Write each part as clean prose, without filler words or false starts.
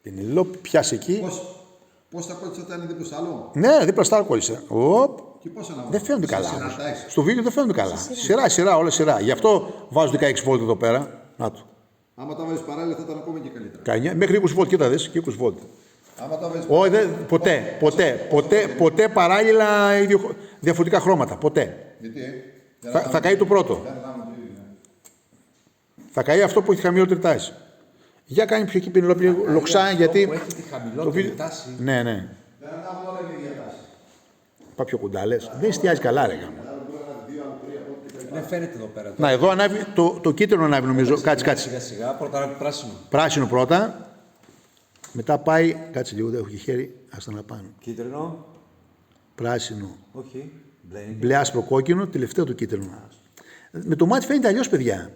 Πενιλόπη, πιάσε εκεί. Πώς τα κόλλησε όταν είναι δίπλα στο άλλο. Ναι, δίπλα στα κόλλησε. Και πώς να Δεν φαίνονται καλά. συναντάει. Στο βίντεο δεν φαίνονται καλά. Σειρά, όλα σειρά. Γι' αυτό βάζω 16 βόλτ εδώ πέρα. Να το. Άμα τα βάλεις παράλληλα θα ήταν ακόμα και καλύτερα. Μέχρι 20 βόλτ, κοίτα δες, και 20 βόλτ. Άμα τα βάλεις Όχι, ποτέ παράλληλα διαφορετικά χρώματα. Ποτέ. Γιατί, Θα καεί το πρώτο. Θα καεί αυτό που έχει χαμηλότερη τάση. Για κάνει πιο εκεί Πενιλόπη λοξά, γιατί. Που έχει τη χαμηλότερη τάση. Ναι. Δεν ανάβουν όλα η ίδια τάση. Πάει πιο κοντά, λες. Δεν εστιάζει καλά, ρε γάμο. Δεν φαίνεται εδώ πέρα. Να, εδώ ανάβει, το κίτρινο ανάβει νομίζω. Κάτσε. Σιγά σιγά, πρώτα ανάβει πράσινο. Πράσινο πρώτα. Μετά πάει. Κάτσε λίγο, δεν έχω και χέρι. Άστα να πάνω. Κίτρινο. Πράσινο. Όχι. Μπλε. Μπλε, άσπρο, κόκκινο. Τελευταίο το κίτρινο. Με το μάτι φαίνεται αλλιώς, παιδιά.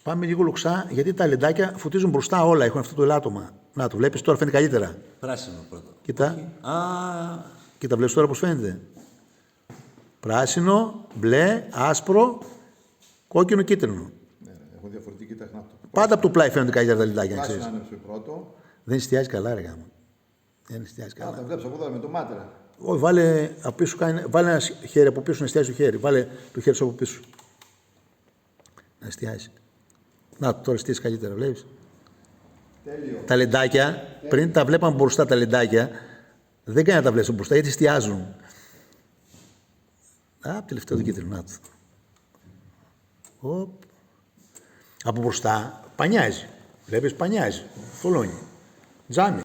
Πάμε λίγο λοξά, γιατί τα λεντάκια φωτίζουν μπροστά όλα. Έχουν αυτό το ελάττωμα. Να το βλέπεις τώρα, φαίνεται καλύτερα. Πράσινο πρώτα. Κοίτα. Α, Κοίτα, βλέπεις τώρα πώς φαίνεται. Πράσινο, μπλε, άσπρο, κόκκινο, κίτρινο. Ναι, έχω διαφορετική τεχνάτη. Πάντα από το πλάι φαίνονται καλύτερα τα λεντάκια. Πράσινο Ξέρεις. άνεψε πρώτο. Δεν εστιάζει καλά, ρε γάμο. Δεν εστιάζει Α, καλά. τα βλέπεις από εδώ με το μάτρα. Όχι, βάλε ένα χέρι από πίσω να εστιάζει το χέρι. Βάλε το χέρι σου από πίσω. Να εστιάζει. Να, τώρα εστιάζει καλύτερα, βλέπεις. Τέλειο. Τα λεντάκια, πριν τα βλέπαμε μπροστά τα λεντάκια, δεν κάνει να τα βλέπεις μπροστά γιατί εστιάζουν. Τελευταίο το κίτρινο. Να το. Από μπροστά πανιάζει. Βλέπεις, πανιάζει. Θολώνει. Τζάμι.